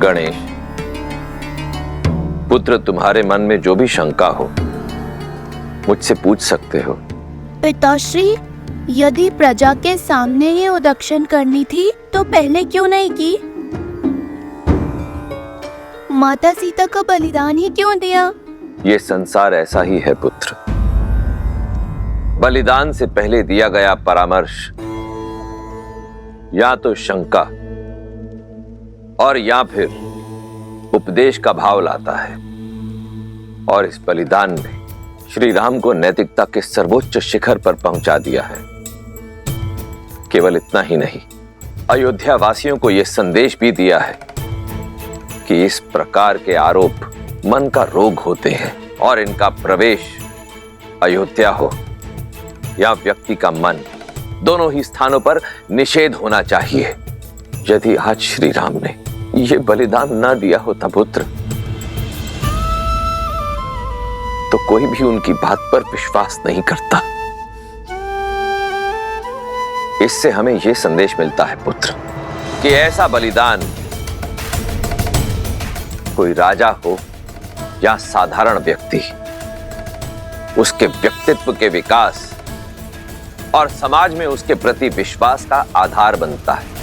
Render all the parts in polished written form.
गणेश, पुत्र तुम्हारे मन में जो भी शंका हो मुझसे पूछ सकते हो। पिताश्री, यदि प्रजा के सामने ये उदक्षिण करनी थी तो पहले क्यों नहीं की? माता सीता का बलिदान ही क्यों दिया? ये संसार ऐसा ही है पुत्र। बलिदान से पहले दिया गया परामर्श या तो शंका और या फिर उपदेश का भाव लाता है, और इस बलिदान ने श्री राम को नैतिकता के सर्वोच्च शिखर पर पहुंचा दिया है। केवल इतना ही नहीं, अयोध्या वासियों को यह संदेश भी दिया है कि इस प्रकार के आरोप मन का रोग होते हैं और इनका प्रवेश अयोध्या हो या व्यक्ति का मन, दोनों ही स्थानों पर निषेध होना चाहिए। यदि आज श्री राम ने यह बलिदान ना दिया होता पुत्र, तो कोई भी उनकी बात पर विश्वास नहीं करता। इससे हमें यह संदेश मिलता है पुत्र कि ऐसा बलिदान कोई राजा हो या साधारण व्यक्ति, उसके व्यक्तित्व के विकास और समाज में उसके प्रति विश्वास का आधार बनता है।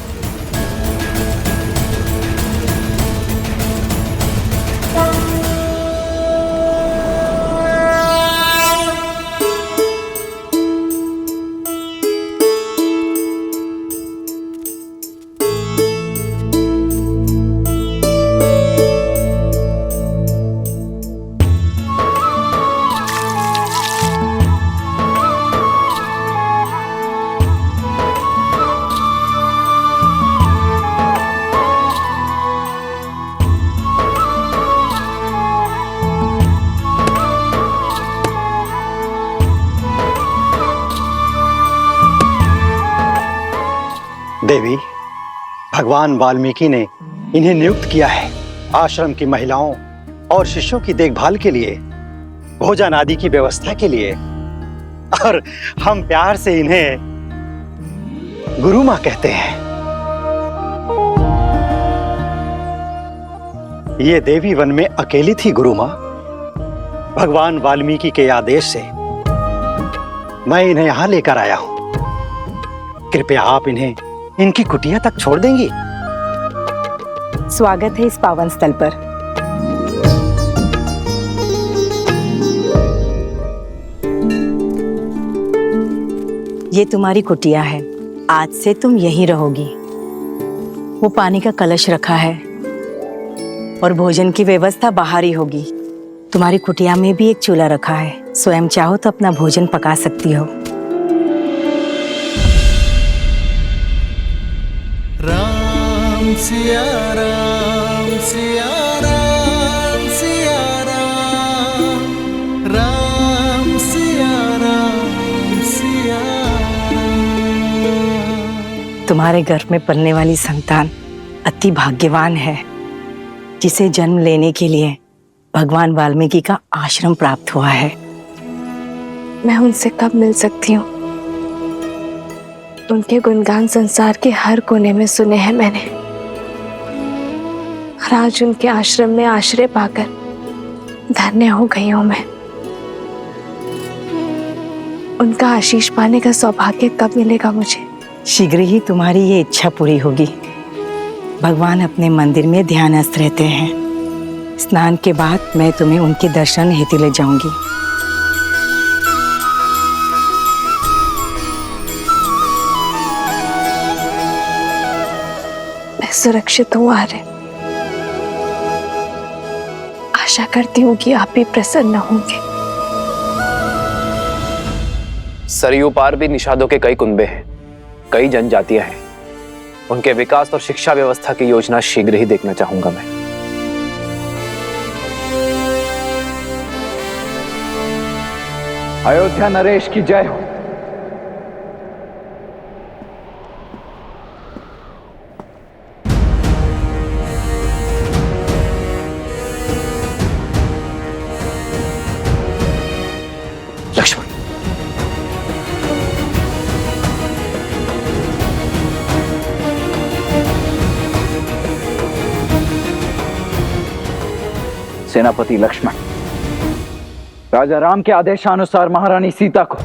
देवी, भगवान वाल्मीकि ने इन्हें नियुक्त किया है आश्रम की महिलाओं और शिष्यों की देखभाल के लिए, भोजन आदि की व्यवस्था के लिए, और हम प्यार से इन्हें गुरु मां कहते हैं। ये देवी वन में अकेली थी गुरु मां। भगवान वाल्मीकि के आदेश से मैं इन्हें यहां लेकर आया हूं। कृपया आप इन्हें इनकी कुटिया तक छोड़ देंगी? स्वागत है इस पावन स्थल पर। ये तुम्हारी कुटिया है, आज से तुम यहीं रहोगी। वो पानी का कलश रखा है और भोजन की व्यवस्था बाहर ही होगी। तुम्हारी कुटिया में भी एक चूल्हा रखा है, स्वयं चाहो तो अपना भोजन पका सकती हो। राम सिया राम सिया राम सिया राम, राम सिया राम सिया राम। तुम्हारे घर में पलने वाली संतान अति भाग्यवान है, जिसे जन्म लेने के लिए भगवान वाल्मीकि का आश्रम प्राप्त हुआ है। मैं उनसे कब मिल सकती हूँ? उनके गुणगान संसार के हर कोने में सुने हैं मैंने, और आज उनके आश्रम में आश्रय पाकर धन्य हो गई हूँ मैं। उनका आशीष पाने का सौभाग्य कब मिलेगा मुझे? शीघ्र ही तुम्हारी ये इच्छा पूरी होगी। भगवान अपने मंदिर में ध्यानस्थ रहते हैं। स्नान के बाद मैं तुम्हें उनके दर्शन हेतु ले जाऊंगी। मैं सुरक्षित हूँ आर्य। आशा करती हूँ कि आप भी प्रसन्न होंगे। सरयू पार भी निषादों के कई कुनबे हैं, कई जनजातियां हैं। उनके विकास और शिक्षा व्यवस्था की योजना शीघ्र ही देखना चाहूंगा मैं। अयोध्या नरेश की जय हो। लक्ष्मण, सेनापति लक्ष्मण राजा राम के आदेशानुसार महारानी सीता को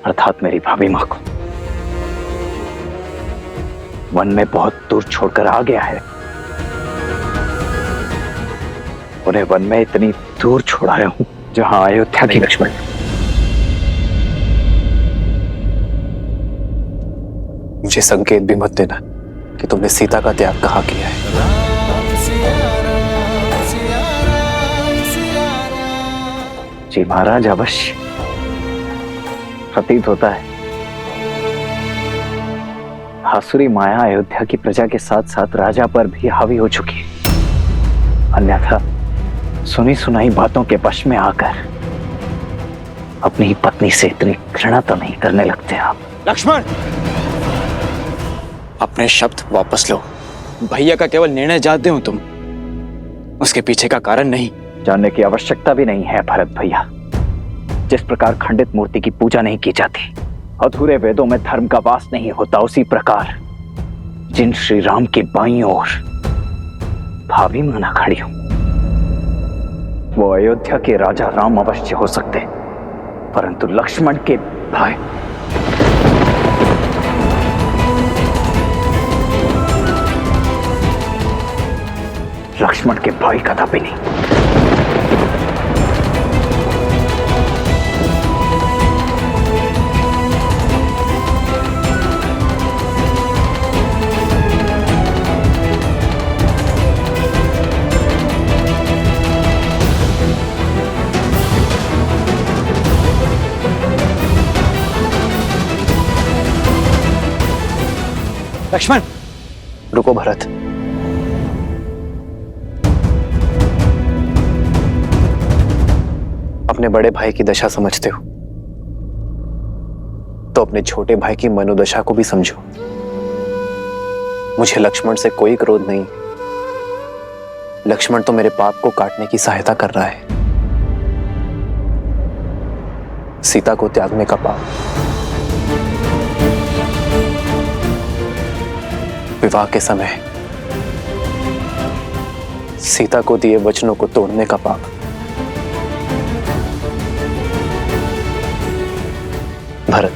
अर्थात मेरी भाभी मां को वन में बहुत दूर छोड़कर आ गया है। उन्हें वन में इतनी दूर छोड़ाया हूं जहां अयोध्या की लक्ष्मण। मुझे संकेत भी मत देना कि तुमने सीता का त्याग कहाँ किया है। जी महाराज, अवश्य प्रतीत होता है आसुरी माया अयोध्या की प्रजा के साथ साथ राजा पर भी हावी हो चुकी है। अन्यथा सुनी सुनाई बातों के वश में आकर अपनी ही पत्नी से इतनी घृणा तो नहीं करने लगते आप। लक्ष्मण, अपने शब्द वापस लो। भैया का केवल निर्णय जानते हो तुम, उसके पीछे का कारण नहीं। जानने की आवश्यकता भी नहीं है भरत भैया। जिस प्रकार खंडित मूर्ति की पूजा नहीं की जाती, अधूरे वेदों में धर्म का वास नहीं होता, उसी प्रकार जिन श्री राम की बाईं ओर भाभी माना खड़ी हूं, वो अयोध्या के राजा राम अवश्य हो सकते, परंतु लक्ष्मण के भाई कदापि नहीं। लक्ष्मण, रुको भरत। अपने बड़े भाई की दशा समझते हो तो अपने छोटे भाई की मनोदशा को भी समझो। मुझे लक्ष्मण से कोई क्रोध नहीं। लक्ष्मण तो मेरे पाप को काटने की सहायता कर रहा है। सीता को त्यागने का पाप, विवाह के समय सीता को दिए वचनों को तोड़ने का पाप, भरत,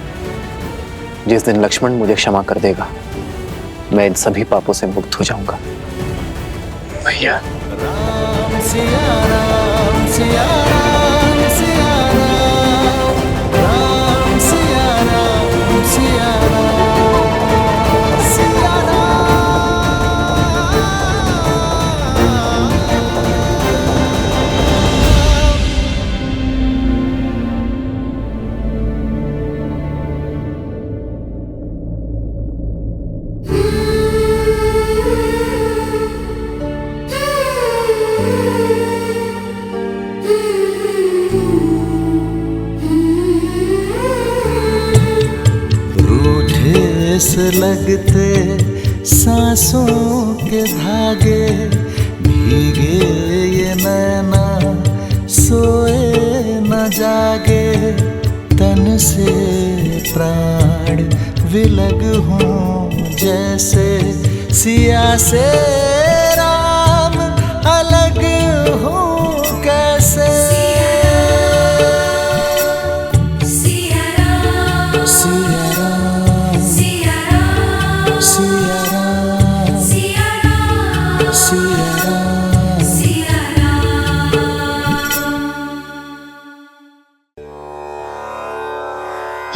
जिस दिन लक्ष्मण मुझे क्षमा कर देगा, मैं इन सभी पापों से मुक्त हो जाऊंगा। भैया, राम सिया राम सिया राम सिया राम, राम सिया राम सिया राम सिया राम। से लगते सांसों के धागे, भीगे ये नैना सोए न जागे, तन से प्राण विलग हों जैसे सिया से राम अलग हों कैसे।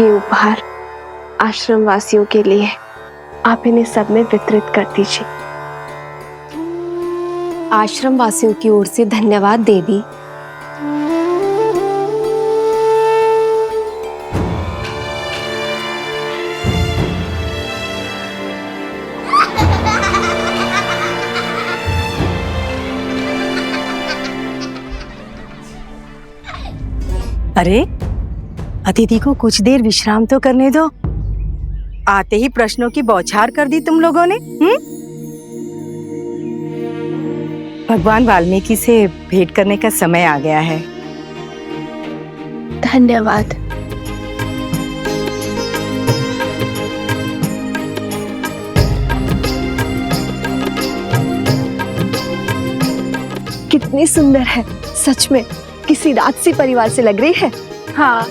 ये उपहार आश्रम वासियों के लिए, आप इन्हें सब में वितरित कर दीजिए। आश्रम वासियों की ओर से धन्यवाद देवी। अरे, अतिथि को कुछ देर विश्राम तो करने दो। आते ही प्रश्नों की बौछार कर दी तुम लोगों ने। भगवान वाल्मीकि से भेंट करने का समय आ गया है। धन्यवाद। कितनी सुंदर है, सच में किसी राजसी परिवार से लग रही है। हाँ,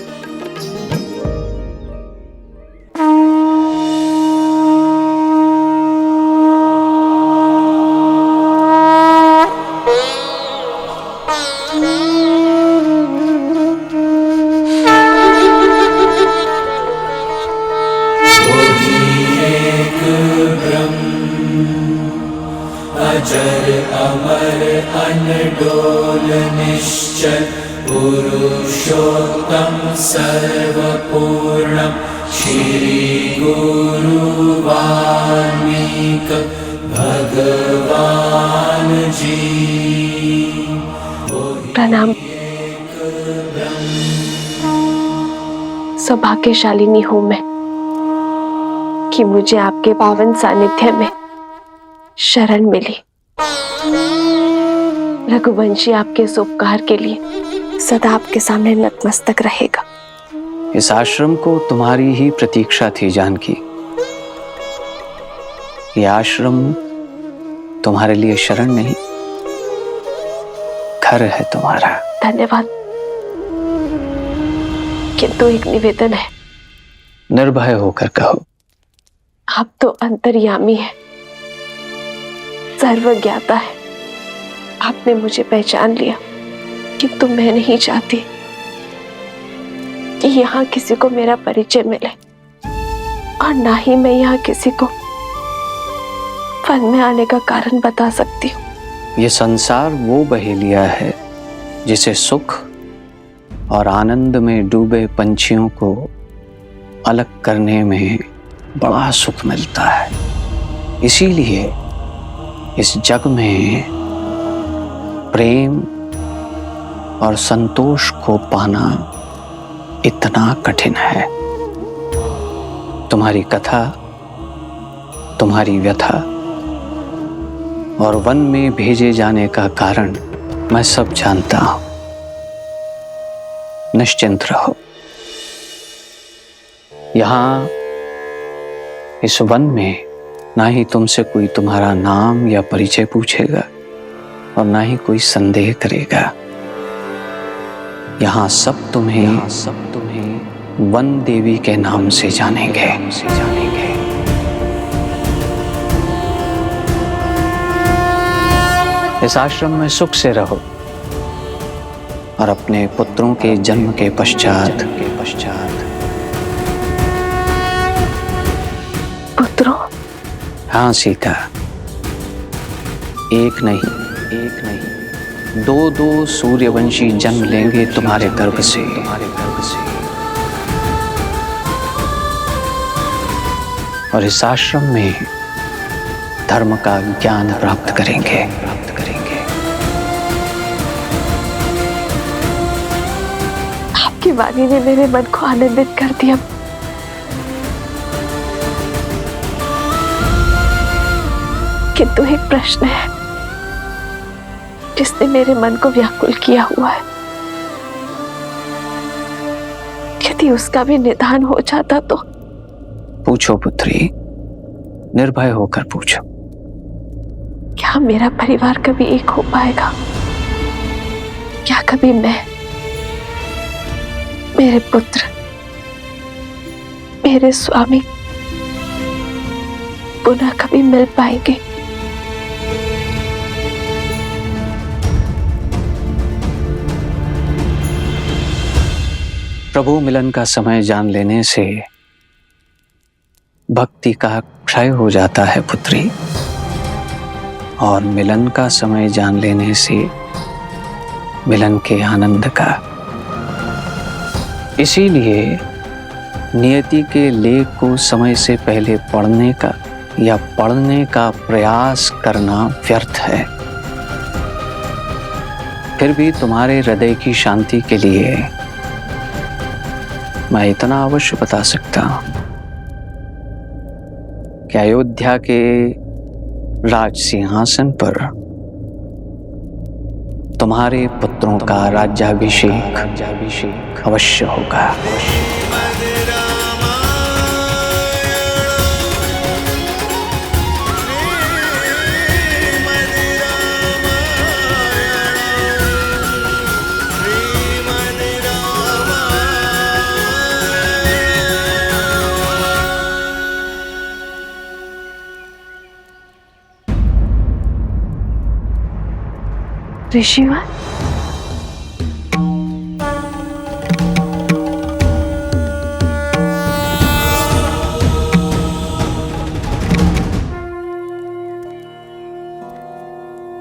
अजर अमर अनडोल निश्चल पुरुषोत्तम सर्वपूर्णम श्री गुरु वाल्मीकि भगवान जी। प्रणाम। सौभाग्यशालिनी हूं मैं कि मुझे आपके पावन सानिध्य में शरण मिली। रघुवंशी आपके इस उपकार के लिए सदा आपके सामने नतमस्तक रहेगा। इस आश्रम को तुम्हारी ही प्रतीक्षा थी जानकी। यह आश्रम तुम्हारे लिए शरण नहीं, घर है तुम्हारा। धन्यवाद। किंतु एक निवेदन है। निर्भय होकर कहो। आप तो अंतर्यामी है, सर्वज्ञाता है। आपने मुझे पहचान लिया, किंतु मैं नहीं चाहती कि यहाँ किसी को मेरा परिचय मिले, और ना ही मैं यहाँ किसी को वन में आने का कारण बता सकती हूँ। ये संसार वो बहेलिया है जिसे सुख और आनंद में डूबे पंछियों को अलग करने में बड़ा सुख मिलता है। इसीलिए इस जग में प्रेम और संतोष को पाना इतना कठिन है। तुम्हारी कथा, तुम्हारी व्यथा और वन में भेजे जाने का कारण मैं सब जानता हूं। निश्चिंत रहो। यहां इस वन में ना ही तुमसे कोई तुम्हारा नाम या परिचय पूछेगा और ना ही कोई संदेह करेगा। यहां सब तुम्हें वन देवी के नाम से जानेंगे। इस आश्रम में सुख से रहो और अपने पुत्रों के जन्म के पश्चात पुत्रों? हाँ सीता, एक नहीं दो सूर्यवंशी जन्म लेंगे तुम्हारे गर्भ से। और इस आश्रम में धर्म का ज्ञान प्राप्त करेंगे। आपकी वाणी ने मेरे मन को आनंदित कर दिया। किंतु एक प्रश्न है जिसने मेरे मन को व्याकुल किया हुआ है। यदि उसका भी निदान हो जाता तो। पूछो पुत्री, निर्भय होकर पूछो। क्या मेरा परिवार कभी एक हो पाएगा? क्या कभी मैं, मेरे पुत्र, मेरे स्वामी पुनः कभी मिल पाएंगे? प्रभु मिलन का समय जान लेने से भक्ति का क्षय हो जाता है पुत्री, और मिलन का समय जान लेने से मिलन के आनंद का। इसीलिए नियति के लेख को समय से पहले पढ़ने का या पढ़ने का प्रयास करना व्यर्थ है। फिर भी तुम्हारे हृदय की शांति के लिए मैं इतना अवश्य बता सकता हूं कि अयोध्या के राज सिंहासन पर तुम्हारे पुत्रों का राज्याभिषेक अवश्य होगा। ऋषिवर,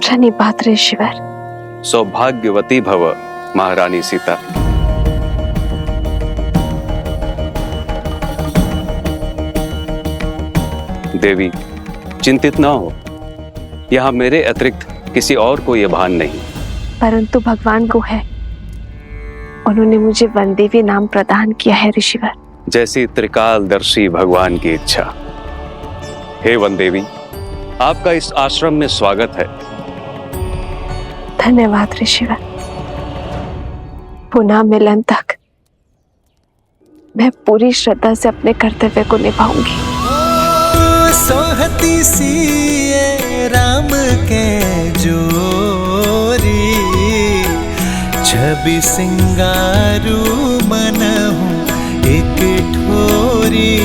धन्यवाद ऋषिवर। सौभाग्यवती भव महारानी सीता। देवी चिंतित न हो, यहाँ मेरे अतिरिक्त किसी और को यह भान नहीं। परंतु भगवान को है, उन्होंने मुझे वनदेवी नाम प्रदान किया है ऋषिवर। जैसी त्रिकालदर्शी भगवान की इच्छा। हे वनदेवी, आपका इस आश्रम में स्वागत है। धन्यवाद ऋषिवर। पुनः मिलन तक मैं पूरी श्रद्धा से अपने कर्तव्य को निभाऊंगी। सोहती सी राम के जोरी, छवि सिंगारू मनहु एक ठोरी।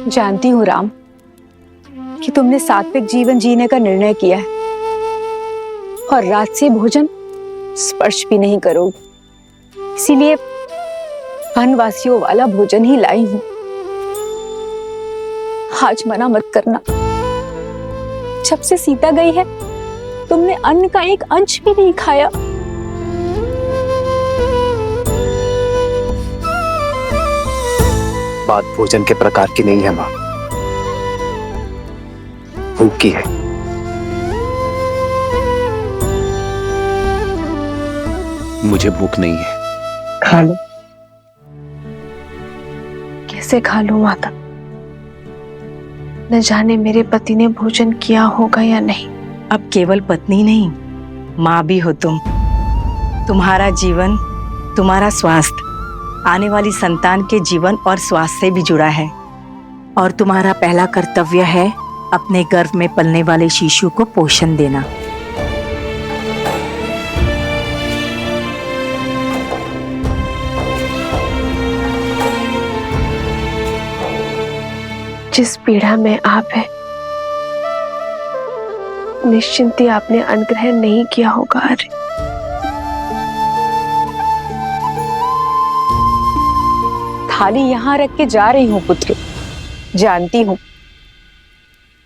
जानती हूँ राम कि तुमने सात्विक जीवन जीने का निर्णय किया है और राजसी भोजन स्पर्श भी नहीं करोगे, इसीलिए वनवासियों वाला भोजन ही लाई हूँ। आज मना मत करना। जब से सीता गई है तुमने अन्न का एक अंश भी नहीं खाया। बात भोजन के प्रकार की नहीं है माँ, भूख की है। मुझे भूख नहीं है। खा लो। कैसे खा लूं माता? न जाने मेरे पति ने भोजन किया होगा या नहीं। अब केवल पत्नी नहीं, माँ भी हो तुम। तुम्हारा जीवन, तुम्हारा स्वास्थ्य आने वाली संतान के जीवन और स्वास्थ्य से भी जुड़ा है और तुम्हारा पहला कर्तव्य है अपने गर्भ में पलने वाले शिशु को पोषण देना। जिस पीड़ा में आप है, निश्चिंत ही आपने अनुग्रह नहीं किया होगा। अरे थाली यहाँ रख के जा रही हूँ पुत्र। जानती हूँ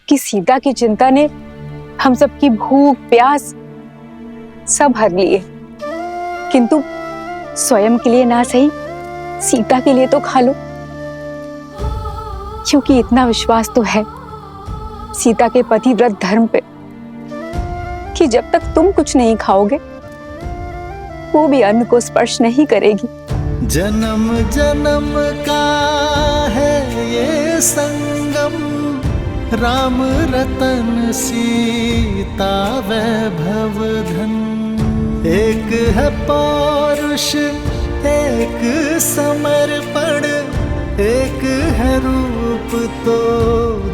कि सीता की चिंता ने हम सबकी भूख प्यास सब हर लिए, किंतु स्वयं के लिए ना सही, सीता के लिए तो खा लो, क्योंकि इतना विश्वास तो है सीता के पतिव्रत धर्म पे कि जब तक तुम कुछ नहीं खाओगे वो भी अन्न को स्पर्श नहीं करेगी। जन्म जन्म का है ये संगम, राम रतन सीता वैभव धन। एक है पौरुष, एक समर्पण, एक है रूप तो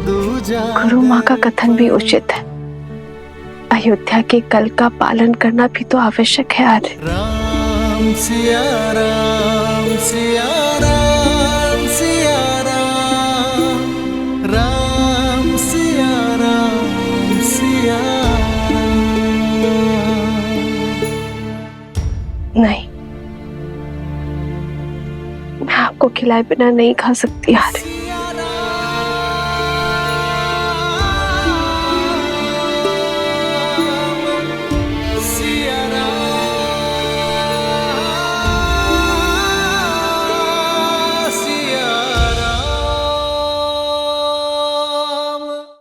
दूजा। गुरु माँ का कथन भी उचित है, अयोध्या के कल का पालन करना भी तो आवश्यक है। आर्य राम सिया राम सिया राम सिया राम, राम सिया राम सिया राम। नहीं, मैं आपको खिलाए बिना नहीं खा सकती। आर्य